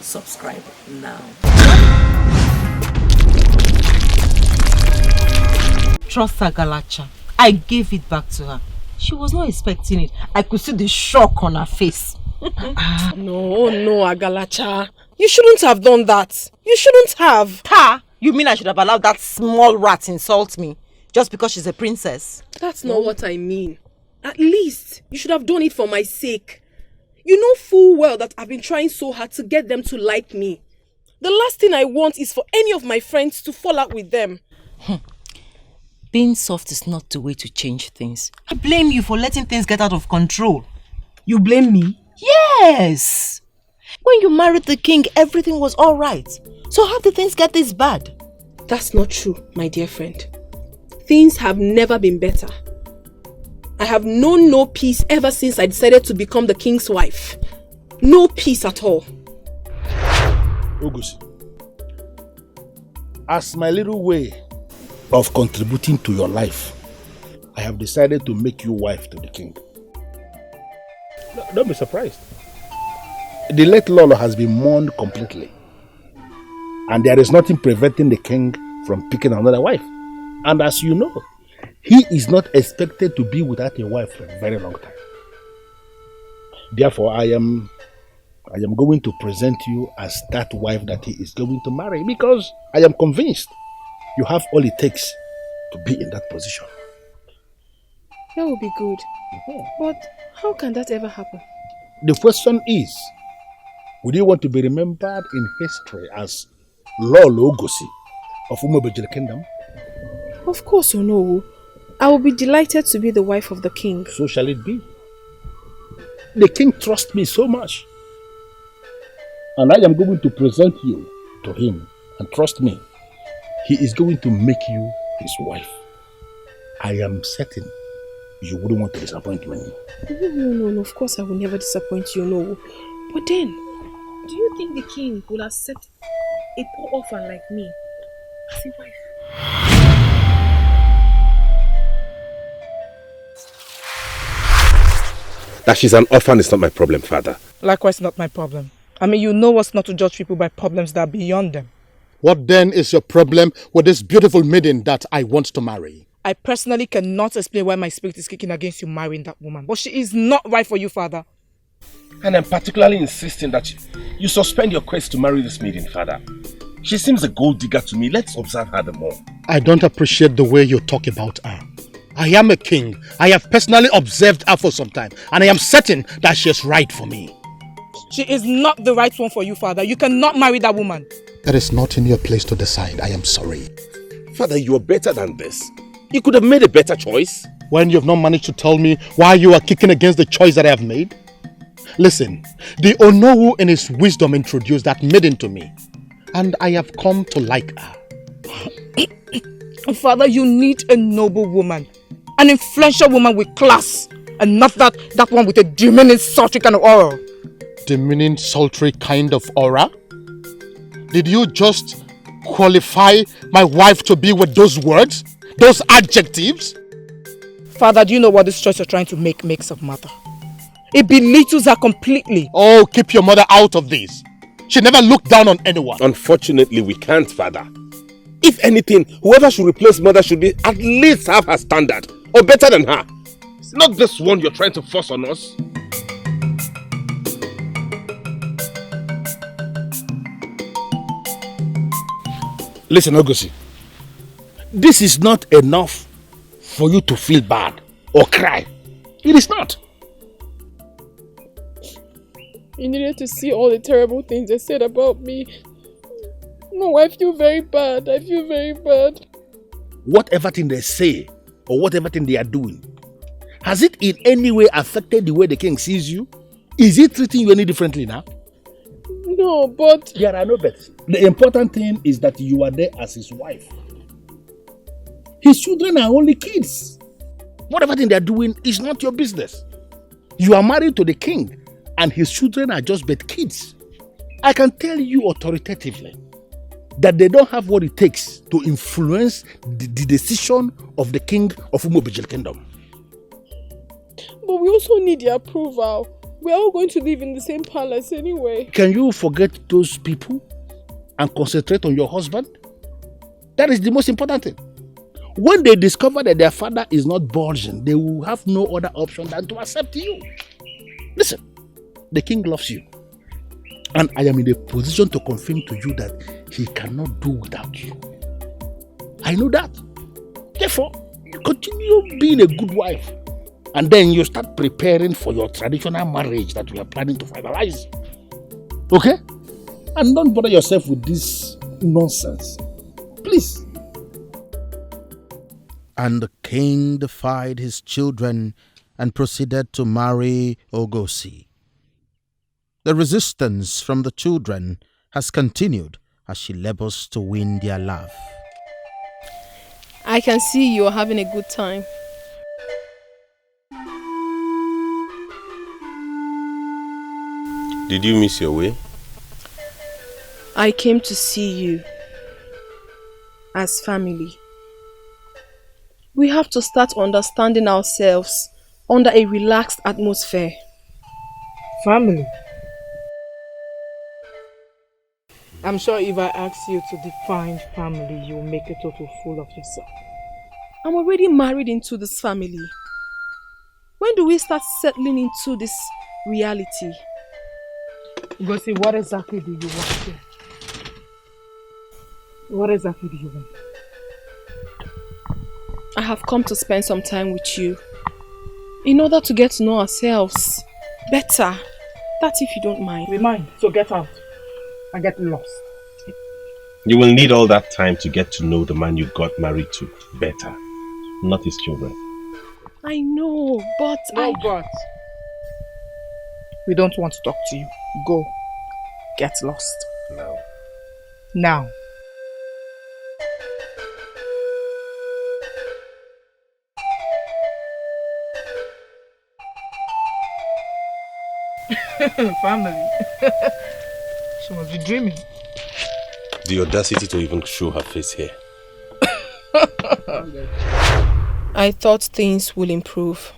Subscribe now. Trust her, Galacha. I gave it back to her. She was not expecting it. I could see the shock on her face. No, Agalacha. You shouldn't have done that. You shouldn't have. Ta! You mean I should have allowed that small rat insult me just because she's a princess? That's not what I mean. At least, you should have done it for my sake. You know full well that I've been trying so hard to get them to like me. The last thing I want is for any of my friends to fall out with them. Being soft is not the way to change things. I blame you for letting things get out of control. You blame me? Yes! When you married the king, everything was alright. So how did things get this bad? That's not true, my dear friend. Things have never been better. I have known no peace ever since I decided to become the king's wife. No peace at all. Ngozi, as my little way of contributing to your life, I have decided to make you wife to the king. No, don't be surprised. The late Lolo has been mourned completely. And there is nothing preventing the king from picking another wife. And as you know, he is not expected to be without a wife for a very long time. Therefore, I am going to present you as that wife that he is going to marry, because I am convinced you have all it takes to be in that position. That would be good. But how can that ever happen? The question is, would you want to be remembered in history as Lolo Ngozi of Umobejele Kingdom? Of course, Onowu. I will be delighted to be the wife of the king. So shall it be. The king trusts me so much. And I am going to present you to him. And trust me, he is going to make you his wife. I am certain you wouldn't want to disappoint me. No, of course I will never disappoint you, no. But then, do you think the king will accept a poor orphan like me as a wife? That she's an orphan is not my problem, father. Likewise, not my problem. I mean, you know what's not to judge people by problems that are beyond them. What then is your problem with this beautiful maiden that I want to marry? I personally cannot explain why my spirit is kicking against you marrying that woman. But she is not right for you, father. And I'm particularly insisting that you suspend your quest to marry this maiden, father. She seems a gold digger to me. Let's observe her the more. I don't appreciate the way you talk about her. I am a king. I have personally observed her for some time, and I am certain that she is right for me. She is not the right one for you, father. You cannot marry that woman. That is not in your place to decide. I am sorry. Father, you are better than this. You could have made a better choice. When you have not managed to tell me why you are kicking against the choice that I have made? Listen, the Onowu in his wisdom introduced that maiden to me, and I have come to like her. Father, you need a noble woman. An influential woman with class, and not that one with a demeaning, sultry kind of aura. Demeaning, sultry kind of aura? Did you just qualify my wife to be with those words? Those adjectives? Father, do you know what this choice you're trying to make makes of mother? It belittles her completely. Oh, keep your mother out of this. She never looked down on anyone. Unfortunately, we can't, father. If anything, whoever should replace mother should be at least have her standard, or better than her. It's not this one you're trying to force on us. Listen, Ngozi. This is not enough for you to feel bad or cry. It is not. You needed to see all the terrible things they said about me. No, I feel very bad. I feel very bad. Whatever thing they say or whatever thing they are doing, has it in any way affected the way the king sees you? Is he treating you any differently now? No, but... There are no bets. The important thing is that you are there as his wife. His children are only kids. Whatever thing they are doing is not your business. You are married to the king and his children are just but kids. I can tell you authoritatively that they don't have what it takes to influence the decision of the king of Umobejele Kingdom. But we also need the approval. We're all going to live in the same palace anyway. Can you forget those people and concentrate on your husband? That is the most important thing. When they discover that their father is not budging, they will have no other option than to accept you. Listen, the king loves you. And I am in a position to confirm to you that he cannot do without you. I know that. Therefore, you continue being a good wife. And then you start preparing for your traditional marriage that we are planning to finalize. Okay? And don't bother yourself with this nonsense. Please. And the king defied his children and proceeded to marry Ngozi. The resistance from the children has continued as she labors to win their love. I can see you are having a good time. Did you miss your way? I came to see you as family. We have to start understanding ourselves under a relaxed atmosphere. Family. I'm sure if I ask you to define family, you'll make a total fool of yourself. I'm already married into this family. When do we start settling into this reality? Ngozi, what exactly do you want here? What exactly do you want? I have come to spend some time with you in order to get to know ourselves better. That if you don't mind. We mind, so get out and get lost. You will need all that time to get to know the man you got married to better, not his children. I know, but but. We don't want to talk to you. Go. Get lost. No. Now. Family. She must be dreaming. The audacity to even show her face here. I thought things will improve.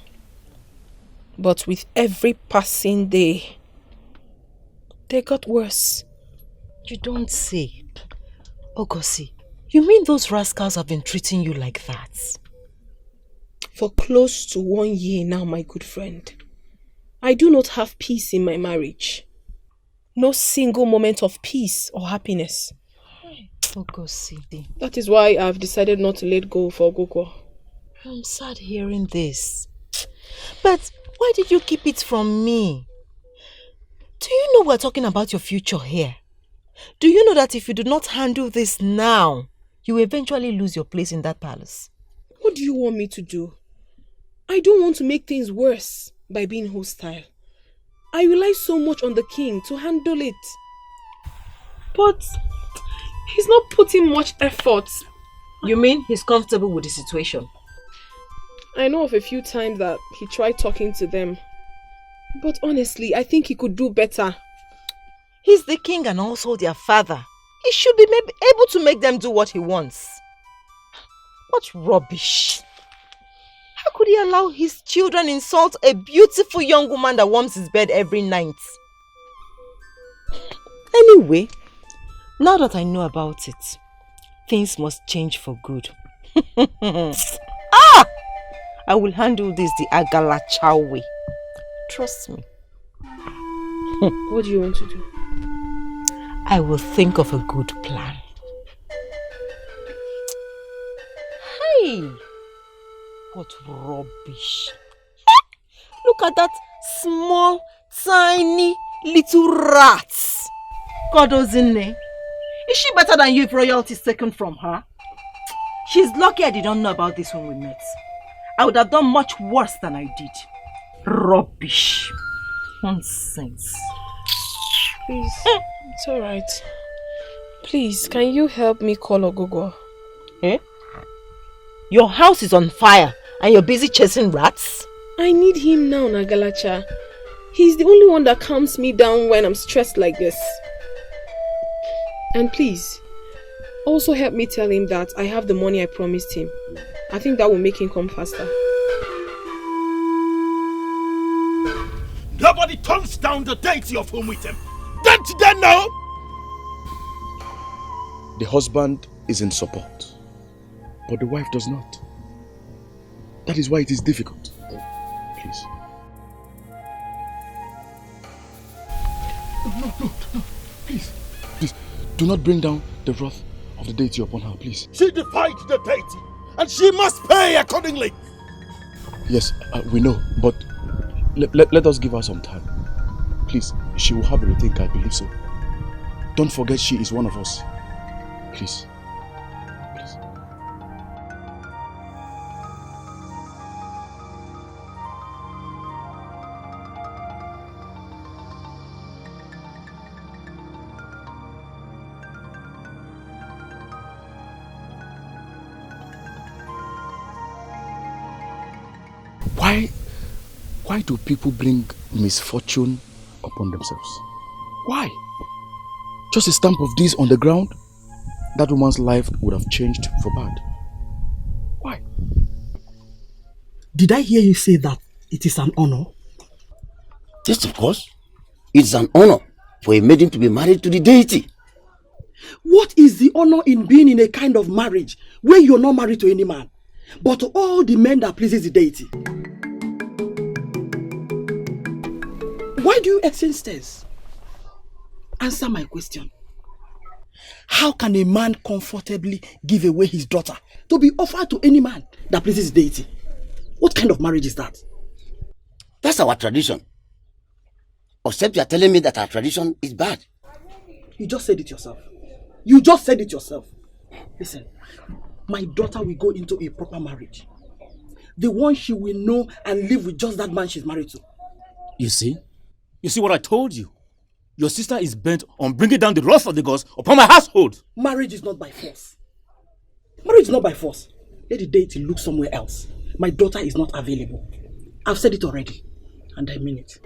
But with every passing day, they got worse. You don't say. Ngozi, you mean those rascals have been treating you like that? For close to 1 year now, my good friend, I do not have peace in my marriage. No single moment of peace or happiness. Ngozi. That is why I've decided not to let go for Ozokwor. I'm sad hearing this. But why did you keep it from me? Do you know we're talking about your future here? Do you know that if you do not handle this now, you will eventually lose your place in that palace? What do you want me to do? I don't want to make things worse by being hostile. I rely so much on the king to handle it. But he's not putting much effort. You mean he's comfortable with the situation? I know of a few times that he tried talking to them. But honestly, I think he could do better. He's the king and also their father. He should be able to make them do what he wants. What rubbish. How could he allow his children insult a beautiful young woman that warms his bed every night? Anyway, now that I know about it, things must change for good. I will handle this the Agalacha way. Trust me. What do you want to do? I will think of a good plan. Hey! What rubbish. Look at that small, tiny, little rat. God Ozine. Is she better than you if royalty is taken from her? She's lucky I didn't know about this when we met. I would have done much worse than I did. Rubbish. Nonsense. Please, it's alright. Please, can you help me call Ozokwor? Eh? Your house is on fire and you're busy chasing rats? I need him now, Nagalacha. He's the only one that calms me down when I'm stressed like this. And please, also help me tell him that I have the money I promised him. I think that will make him come faster. Nobody talk down the deity of whom with him. Don't they know? The husband is in support, but the wife does not. That is why it is difficult. Please. No. Please. Please, do not bring down the wrath of the deity upon her, please. She defied the deity, and she must pay accordingly. Yes, we know, but let us give her some time. Please, she will have a rethink, I believe so. Don't forget she is one of us. Please. Please. Why do people bring misfortune upon themselves? Why? Just a stamp of this on the ground, that woman's life would have changed for bad. Why? Did I hear you say that it is an honor? Yes, of course. It's an honor for a maiden to be married to the deity. What is the honor in being in a kind of marriage where you're not married to any man, but to all the men that pleases the deity? Why do you exchange stares? Answer my question. How can a man comfortably give away his daughter to be offered to any man that pleases the deity? What kind of marriage is that? That's our tradition. Except you are telling me that our tradition is bad. You just said it yourself. You just said it yourself. Listen, my daughter will go into a proper marriage. The one she will know and live with just that man she's married to. You see? You see what I told you? Your sister is bent on bringing down the wrath of the gods upon my household. Marriage is not by force. Marriage is not by force. Let the deity look somewhere else. My daughter is not available. I've said it already, and I mean it.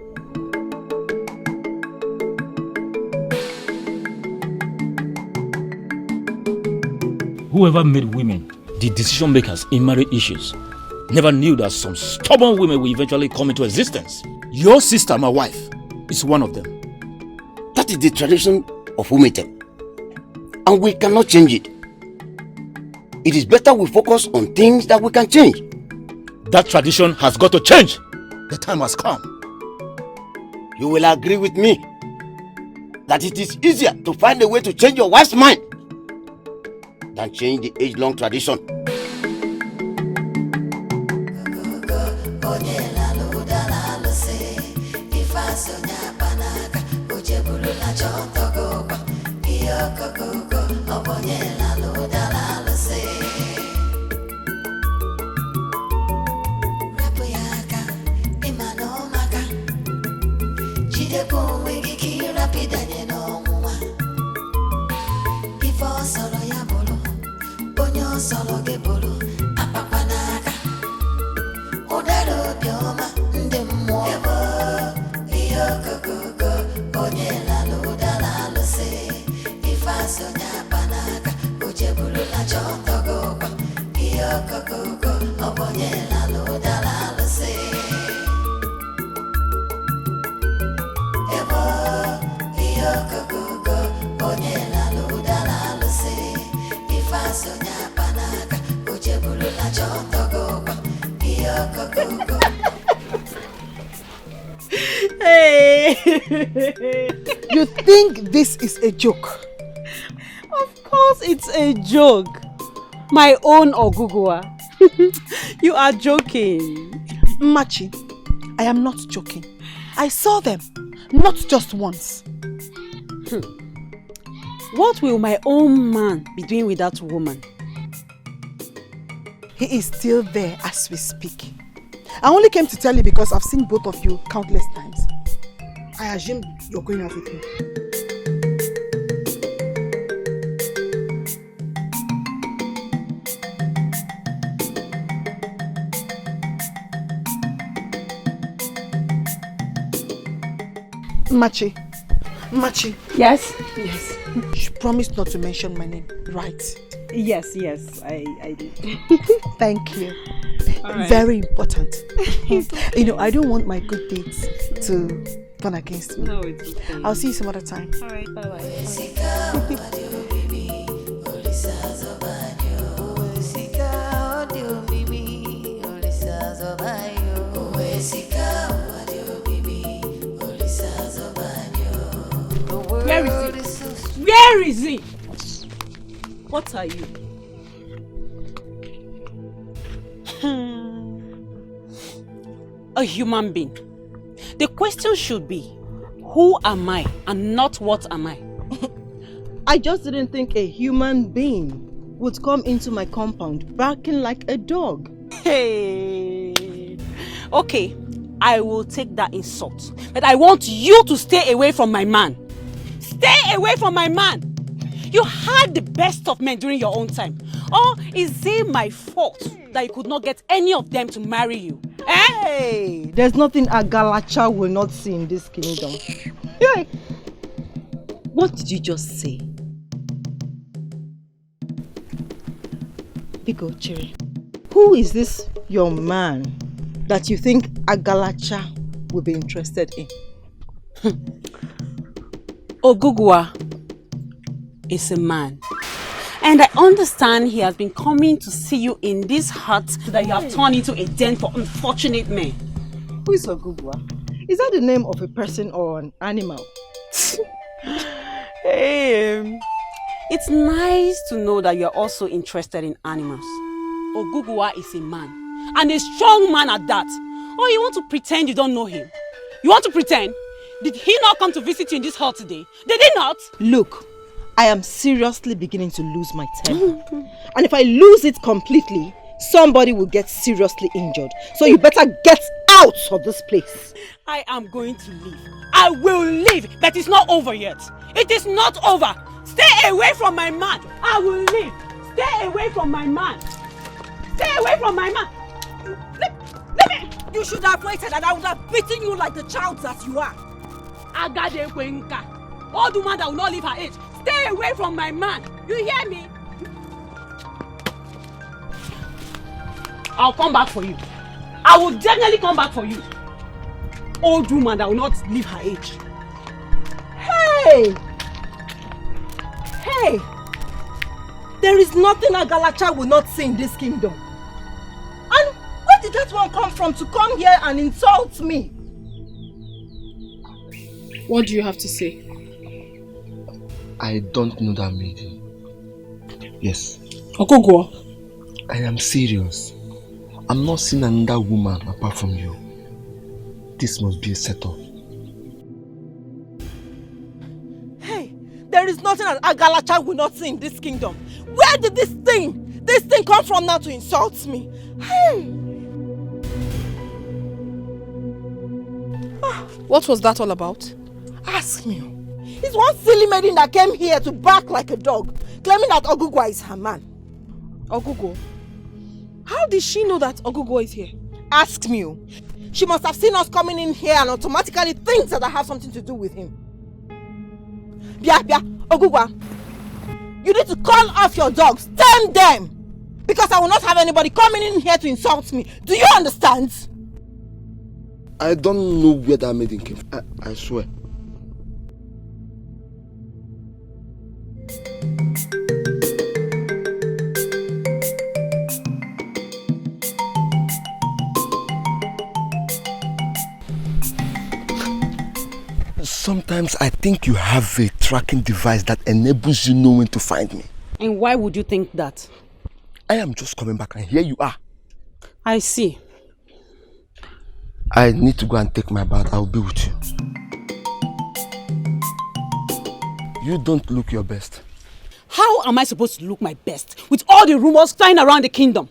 Whoever made women the decision makers in marriage issues never knew that some stubborn women will eventually come into existence. Your sister, my wife, is one of them. That is the tradition of women, and we cannot change it. It is better we focus on things that we can change. That tradition has got to change. The time has come. You will agree with me that it is easier to find a way to change your wife's mind than change the age-long tradition. Hey! You think this is a joke? Of course it's a joke. My own Ogugua. You are joking. Machi, I am not joking. I saw them, not just once. What will my own man be doing with that woman? He is still there as we speak. I only came to tell you because I've seen both of you countless times. I assume you're going out with me. Machi. Yes? Yes. You promised not to mention my name, right? Yes, I did. Thank you. All right. Very important. You know, I don't want my good deeds to turn against me. No, it's okay. I'll see you some other time. Alright, bye-bye. Where is he? Where is he? What are you? A human being. The question should be, who am I and not what am I? I just didn't think a human being would come into my compound barking like a dog. Hey. Okay, I will take that insult. But I want you to stay away from my man. Stay away from my man. You had the best of men during your own time. Or is it my fault that you could not get any of them to marry you? Hey, there's nothing a Galacha will not see in this kingdom. Yeah. What did you just say? Biko Chiri, who is this your man that you think Agalacha will be interested in? Ozokwor is a man. And I understand he has been coming to see you in this hut that you have turned into a den for unfortunate men. Who is Ozokwor? Is that the name of a person or an animal? Hey, it's nice to know that you're also interested in animals. Ozokwor is a man, and a strong man at that. Or you want to pretend you don't know him? You want to pretend? Did he not come to visit you in this hall today? Did he not? Look, I am seriously beginning to lose my temper. And if I lose it completely, somebody will get seriously injured. So you better get out of this place. I am going to leave. I will leave, but it's not over yet. It is not over. Stay away from my man. I will leave. Stay away from my man. Stay away from my man. Let me. You should have waited and I would have beaten you like the child that you are. Agade Kwenka. Old woman that will not leave her age. Stay away from my man. You hear me? I'll come back for you. I will definitely come back for you. Old woman that will not leave her age. Hey! Hey! There is nothing a Galacha will not see in this kingdom. And where did that one come from to come here and insult me? What do you have to say? I don't know that lady. Yes. Okonkwo. I am serious. I'm not seeing another woman apart from you. This must be a setup. Hey, there is nothing an Agalacha will not see in this kingdom. Where did this thing come from now to insult me? Hey! What was that all about? Ask me. It's one silly maiden that came here to bark like a dog, claiming that Ozokwor is her man. Ozokwor? How did she know that Ozokwor is here? Ask me. She must have seen us coming in here and automatically thinks that I have something to do with him. Bia, Ozokwor, you need to call off your dogs, tame them, because I will not have anybody coming in here to insult me. Do you understand? I don't know where that maiden came from. I swear. Sometimes I think you have a tracking device that enables you know when to find me. And why would you think that? I am just coming back and here you are. I see. I need to go and take my bath. I'll be with you. You don't look your best. How am I supposed to look my best with all the rumors flying around the kingdom?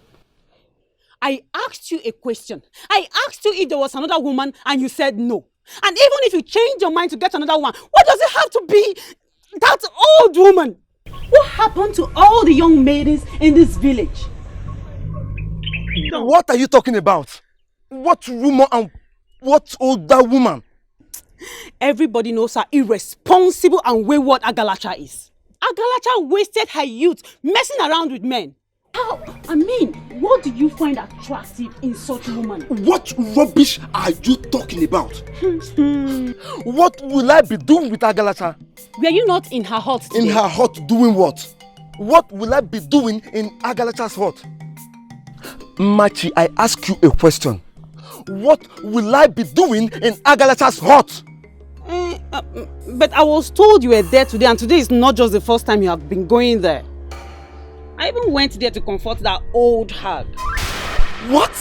I asked you a question. I asked you if there was another woman and you said no. And even if you change your mind to get another one, why does it have to be that old woman? What happened to all the young maidens in this village? What are you talking about? What rumor and what older woman? Everybody knows how irresponsible and wayward Agalacha is. Agalacha wasted her youth messing around with men. How? I mean, what do you find attractive in such a woman? What rubbish are you talking about? What will I be doing with Agalacha? Were you not in her hut today? In her hut doing what? What will I be doing in Agalacha's hut? Machi, I ask you a question. What will I be doing in Agalacha's hut? But I was told you were there today, and today is not just the first time you have been going there. I even went there to comfort that old hag. What?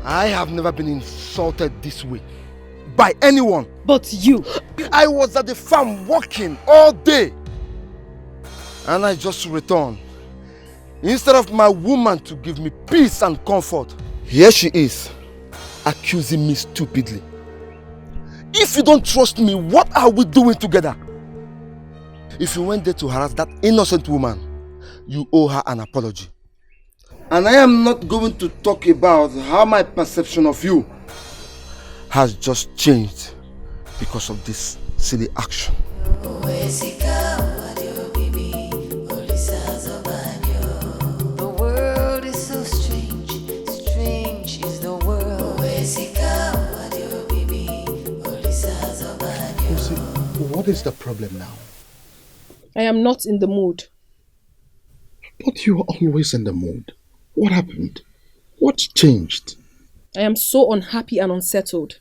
I have never been insulted this way by anyone. But you. I was at the farm working all day. And I just returned. Instead of my woman to give me peace and comfort, here she is, accusing me stupidly. If you don't trust me, what are we doing together? If you went there to harass that innocent woman, you owe her an apology. And I am not going to talk about how my perception of you has just changed because of this silly action. The world is so strange, strange is the world. What is the problem now? I am not in the mood. But you are always in the mood. What happened? What changed? I am so unhappy and unsettled.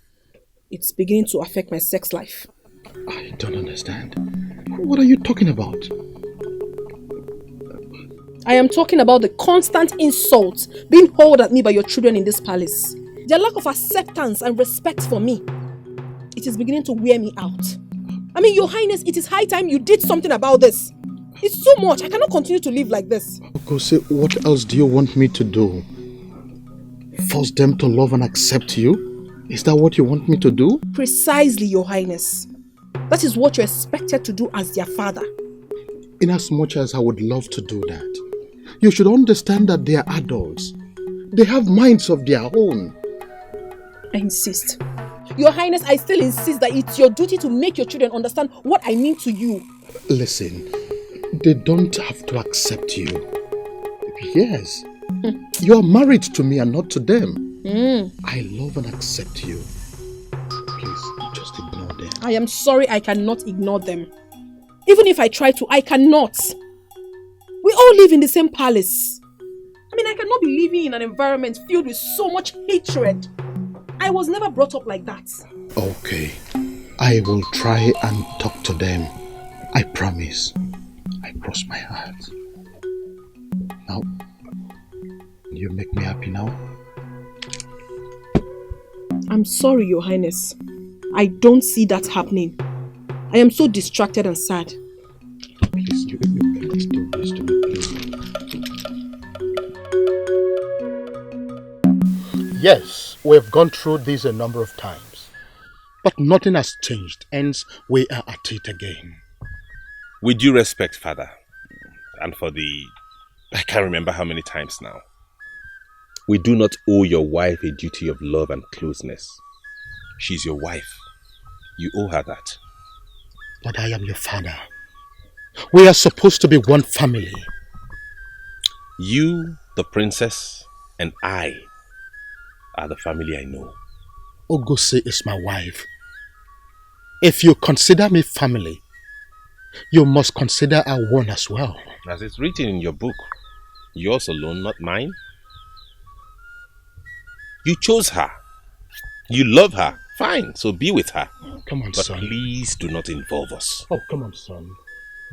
It's beginning to affect my sex life. I don't understand. What are you talking about? I am talking about the constant insults being hurled at me by your children in this palace. Their lack of acceptance and respect for me. It is beginning to wear me out. I mean, Your Highness, it is high time you did something about this. It's too much. I cannot continue to live like this. Ngozi, what else do you want me to do? Force them to love and accept you? Is that what you want me to do? Precisely, Your Highness. That is what you're expected to do as their father. In as much as I would love to do that, you should understand that they are adults. They have minds of their own. I insist. Your Highness, I still insist that it's your duty to make your children understand what I mean to you. Listen, they don't have to accept you. Yes, you are married to me and not to them. I love and accept you. Please, just ignore them. I am sorry I cannot ignore them. Even if I try to, I cannot. We all live in the same palace. I mean, I cannot be living in an environment filled with so much hatred. I was never brought up like that. Okay, I will try and talk to them. I promise. I cross my heart. Now, you make me happy now? I'm sorry, Your Highness. I don't see that happening. I am so distracted and sad. Please do this to me, please. Yes, we have gone through this a number of times. But nothing has changed, hence we are at it again. With due respect, Father, and for the... I can't remember how many times now. We do not owe your wife a duty of love and closeness. She's your wife. You owe her that. But I am your father. We are supposed to be one family. You, the princess, and I are the family I know. Ngozi is my wife. If you consider me family, you must consider our one as well. As it's written in your book, yours alone, not mine. You chose her. You love her. Fine, so be with her. Come on, but son. Please do not involve us. Oh, come on, son.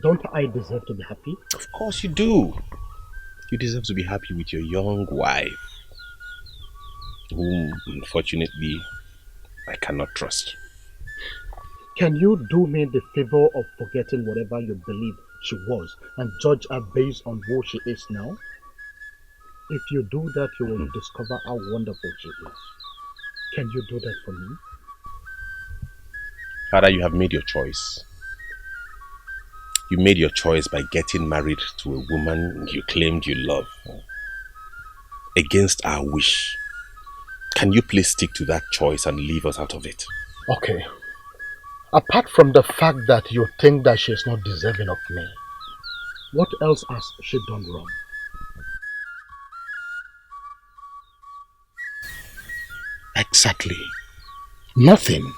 Don't I deserve to be happy? Of course you do. You deserve to be happy with your young wife, whom, unfortunately, I cannot trust. Can you do me the favor of forgetting whatever you believe she was and judge her based on who she is now? If you do that, you will discover how wonderful she is. Can you do that for me? Father, you have made your choice. You made your choice by getting married to a woman you claimed you love. Against our wish. Can you please stick to that choice and leave us out of it? Okay. Apart from the fact that you think that she is not deserving of me, what else has she done wrong? Exactly. Nothing.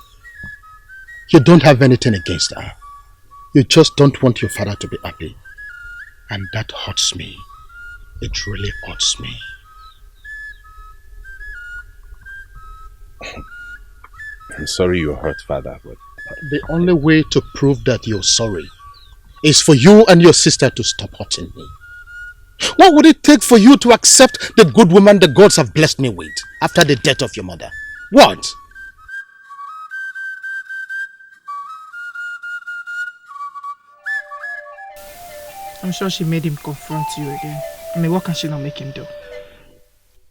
You don't have anything against her. You just don't want your father to be happy. And that hurts me. It really hurts me. I'm sorry you're hurt, father, but... The only way to prove that you're sorry is for you and your sister to stop hurting me. What would it take for you to accept the good woman the gods have blessed me with after the death of your mother? What? I'm sure she made him confront you again. I mean, what can she not make him do?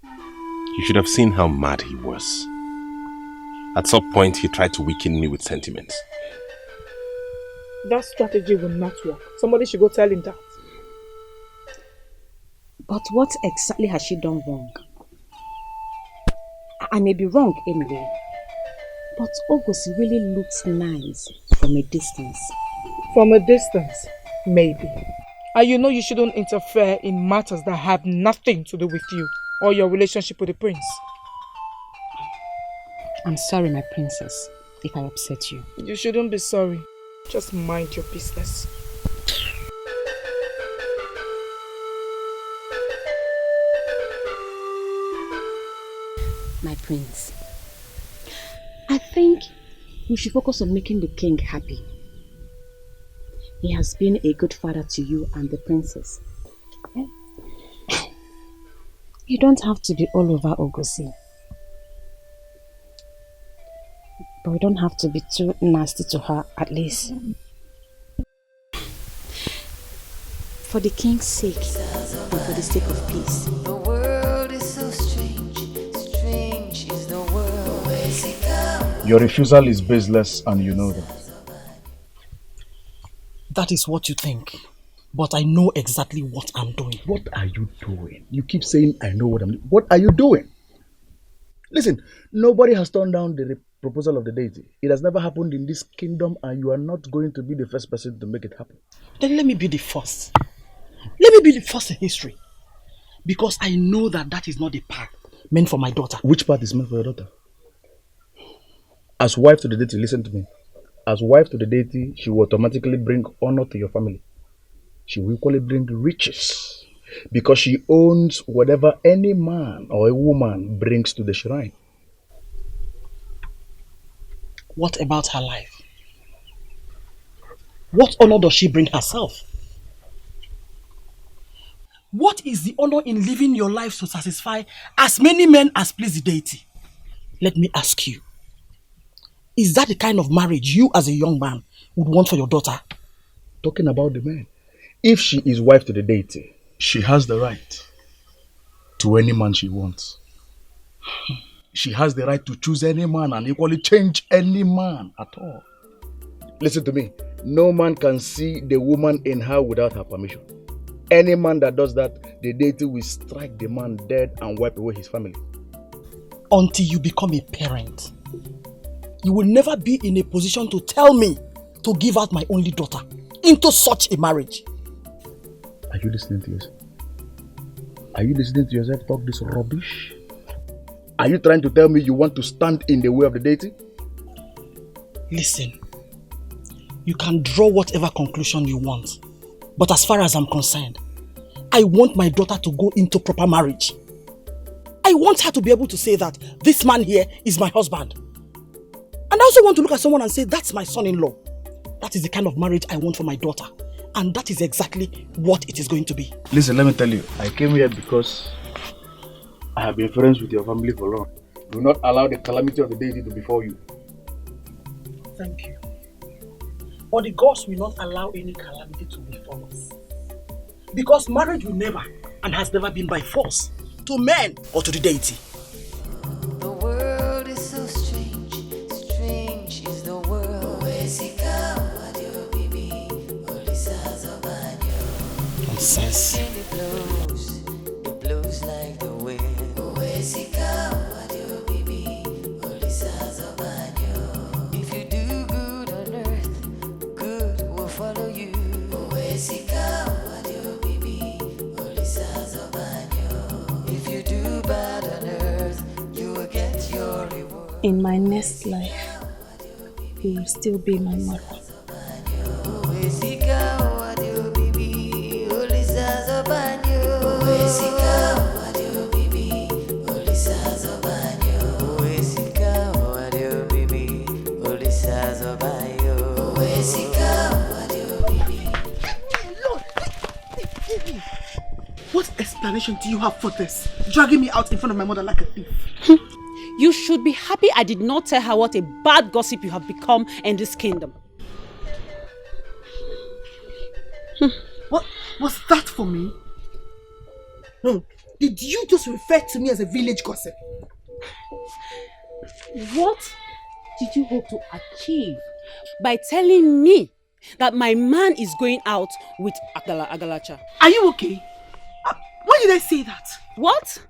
You should have seen how mad he was. At some point, he tried to weaken me with sentiments. That strategy will not work. Somebody should go tell him that. But what exactly has she done wrong? I may be wrong anyway, but Ogosi really looks nice from a distance. From a distance, maybe. And you know you shouldn't interfere in matters that have nothing to do with you or your relationship with the prince. I'm sorry, my princess, if I upset you. You shouldn't be sorry. Just mind your business. My prince, I think you should focus on making the king happy. He has been a good father to you and the princess. You don't have to be all over Ogosi. But we don't have to be too nasty to her, at least. For the king's sake and for the sake of peace. The world is so strange, strange is the world. Your refusal is baseless and you know that. That is what you think. But I know exactly what I'm doing. What are you doing? You keep saying, I know what I'm doing. What are you doing? Listen, nobody has turned down the proposal of the deity. It has never happened in this kingdom and you are not going to be the first person to make it happen. Then let me be the first. Let me be the first in history. Because I know that that is not the path meant for my daughter. Which path is meant for your daughter? As wife to the deity, listen to me. As wife to the deity, she will automatically bring honor to your family. She will equally bring riches. Because she owns whatever any man or a woman brings to the shrine. What about her life? What honor does she bring herself? What is the honor in living your life to satisfy as many men as please the deity? Let me ask you. Is that the kind of marriage you as a young man would want for your daughter? Talking about the men. If she is wife to the deity, she has the right to any man she wants. She has the right to choose any man and equally change any man at all. Listen to me. No man can see the woman in her without her permission. Any man that does that, the deity will strike the man dead and wipe away his family. Until you become a parent, you will never be in a position to tell me to give out my only daughter into such a marriage. Are you listening to yourself? Are you listening to yourself talk this rubbish? Are you trying to tell me you want to stand in the way of the deity? Listen, you can draw whatever conclusion you want. But as far as I'm concerned, I want my daughter to go into proper marriage. I want her to be able to say that this man here is my husband. And I also want to look at someone and say, that's my son-in-law. That is the kind of marriage I want for my daughter. And that is exactly what it is going to be. Listen, let me tell you. I came here because I have been friends with your family for long. Do not allow the calamity of the deity to befall you. Thank you. But the gods will not allow any calamity to befall us. Because marriage will never and has never been by force to men or to the deity. The world is so strange, strange is the world. Nonsense. It blows like the wind. In my next life, you will still be my mother. What explanation do you have for this? Dragging me out in front of my mother like a thief? You should be happy I did not tell her what a bad gossip you have become in this kingdom. What was that for me? Did you just refer to me as a village gossip? What did you hope to achieve by telling me that my man is going out with Agalacha? Are you okay? Why did I say that? What?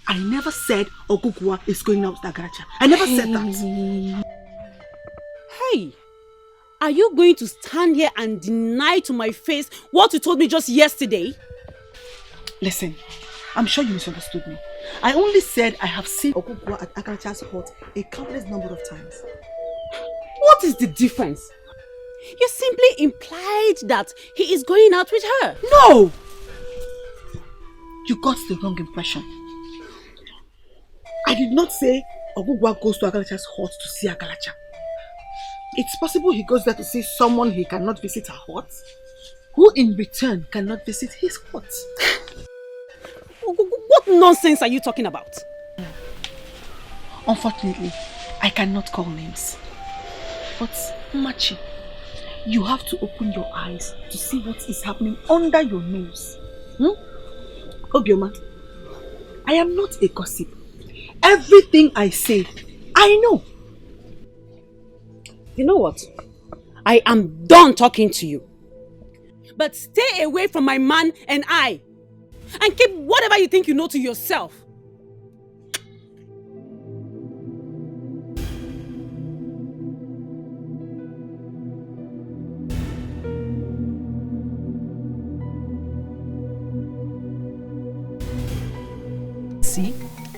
I never said Ozokwor is going out with Agalacha. I never said that. Hey, are you going to stand here and deny to my face what you told me just yesterday? Listen, I'm sure you misunderstood me. I only said I have seen Ozokwor at Agalacha's hut a countless number of times. What is the difference? You simply implied that he is going out with her. No! You got the wrong impression. I did not say Ozokwor goes to Agalacha's hut to see Agalacha. It's possible he goes there to see someone he cannot visit her hut, who in return cannot visit his hut. What nonsense are you talking about? Unfortunately, I cannot call names. But Machi, you have to open your eyes to see what is happening under your nose. Obioma, I am not a gossip. Everything I say, I know. You know what? I am done talking to you. But stay away from my man and I. And keep whatever you think you know to yourself. See,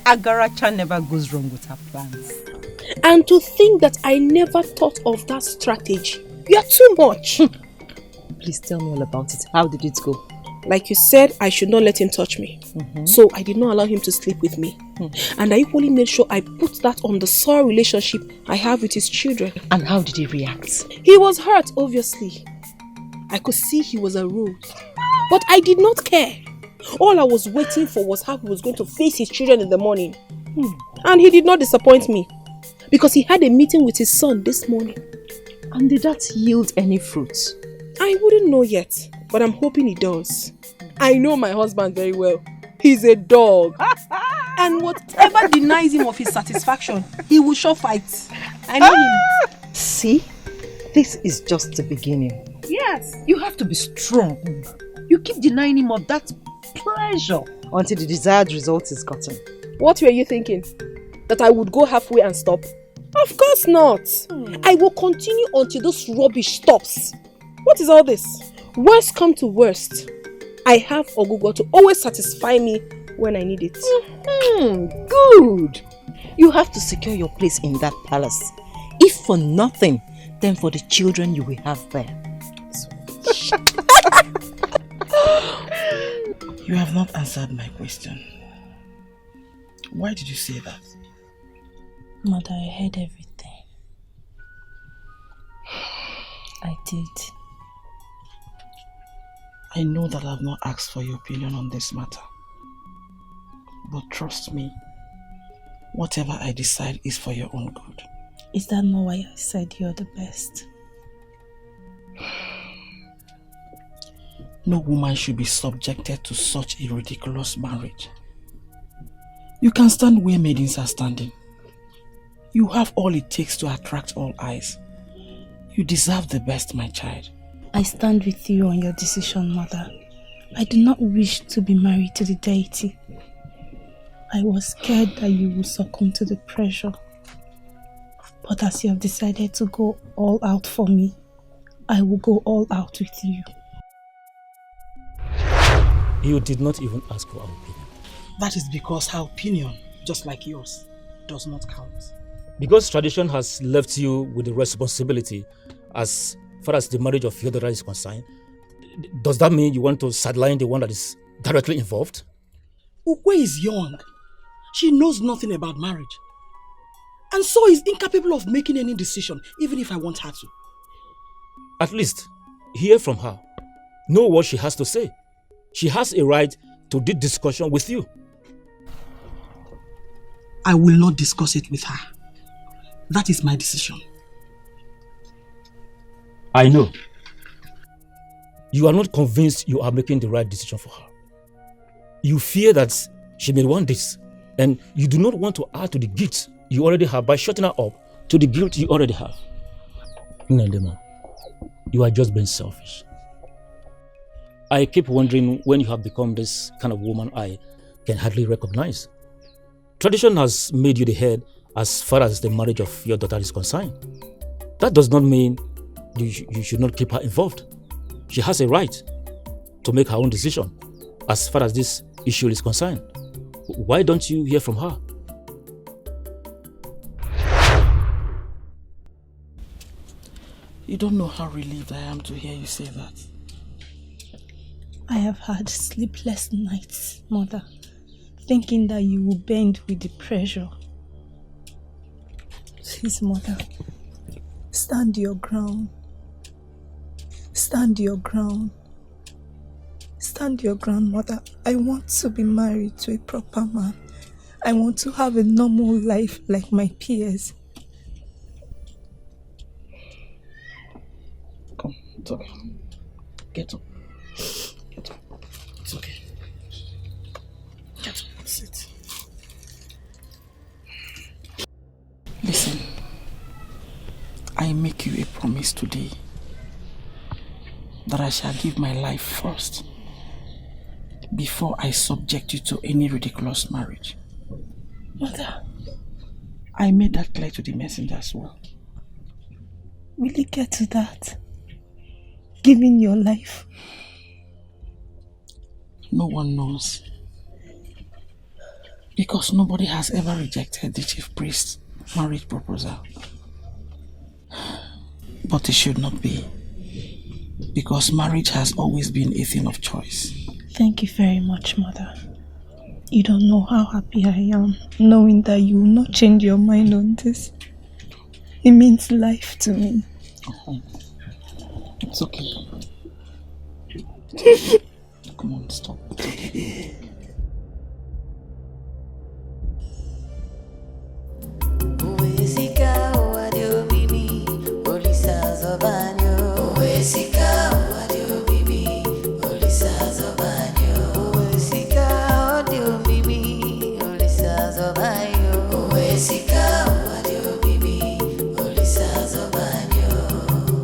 Agaracha never goes wrong with her plans. And to think that I never thought of that strategy. You are too much. Please tell me all about it. How did it go? Like you said, I should not let him touch me. So I did not allow him to sleep with me. And I equally made sure I put that on the sour relationship I have with his children. And how did he react? He was hurt, obviously. I could see he was aroused. But I did not care. All I was waiting for was how he was going to face his children in the morning. And he did not disappoint me. Because he had a meeting with his son this morning. And did that yield any fruits? I wouldn't know yet, but I'm hoping he does. I know my husband very well. He's a dog. And whatever denies him of his satisfaction, he will sure fight. I know him. See? This is just the beginning. Yes. You have to be strong. You keep denying him of that pleasure until the desired result is gotten. What were you thinking? That I would go halfway and stop? Of course not. I will continue until this rubbish stops. What is all this? Worst come to worst, I have Ozokwor to always satisfy me when I need it. Good. You have to secure your place in that palace. If for nothing, then for the children you will have there. You have not answered my question. Why did you say that? Mother, I heard everything. I did. I know that I have not asked for your opinion on this matter. But trust me, whatever I decide is for your own good. Is that not why I said you're the best? No woman should be subjected to such a ridiculous marriage. You can stand where maidens are standing. You have all it takes to attract all eyes. You deserve the best, my child. I stand with you on your decision, Mother. I do not wish to be married to the deity. I was scared that you would succumb to the pressure. But as you have decided to go all out for me, I will go all out with you. You did not even ask for our opinion. That is because her opinion, just like yours, does not count. Because tradition has left you with the responsibility as far as the marriage of your daughter is concerned, does that mean you want to sideline the one that is directly involved? Ukwe is young. She knows nothing about marriage. And so is incapable of making any decision, even if I want her to. At least, hear from her. Know what she has to say. She has a right to this discussion with you. I will not discuss it with her. That is my decision. I know. You are not convinced you are making the right decision for her. You fear that she may want this, and you do not want to add to the guilt you already have by shutting her up to the guilt you already have. Nandema, you are just being selfish. I keep wondering when you have become this kind of woman I can hardly recognize. Tradition has made you the head as far as the marriage of your daughter is concerned. That does not mean you should not keep her involved. She has a right to make her own decision as far as this issue is concerned. Why don't you hear from her? You don't know how relieved I am to hear you say that. I have had sleepless nights, Mother, thinking that you will bend with the pressure. Please, Mother, stand your ground. Stand your ground. Stand your ground, Mother. I want to be married to a proper man. I want to have a normal life like my peers. Come, it's okay. Get up. Get up. It's okay. Get up. Sit. Listen. I make you a promise today that I shall give my life first before I subject you to any ridiculous marriage. Mother, I made that clear to the messenger as well. will you get to that? Giving your life? No one knows. Because nobody has ever rejected the chief priest's marriage proposal. But it should not be. Because marriage has always been a thing of choice. Thank you very much, Mother. You don't know how happy I am knowing that you will not change your mind on this. It means life to me. It's okay. Come on, stop. It's okay.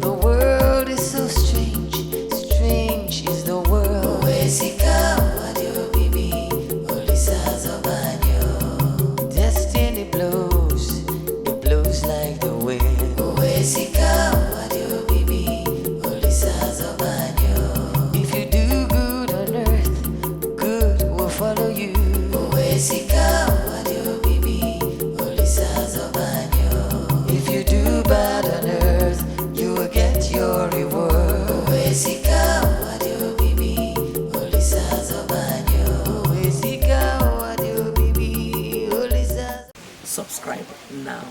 The world is so strange, strange is the world. Destiny blows, it blows like the wind. If you do good on earth, good will follow you. If you do bad on earth, you will get your reward. Subscribe now.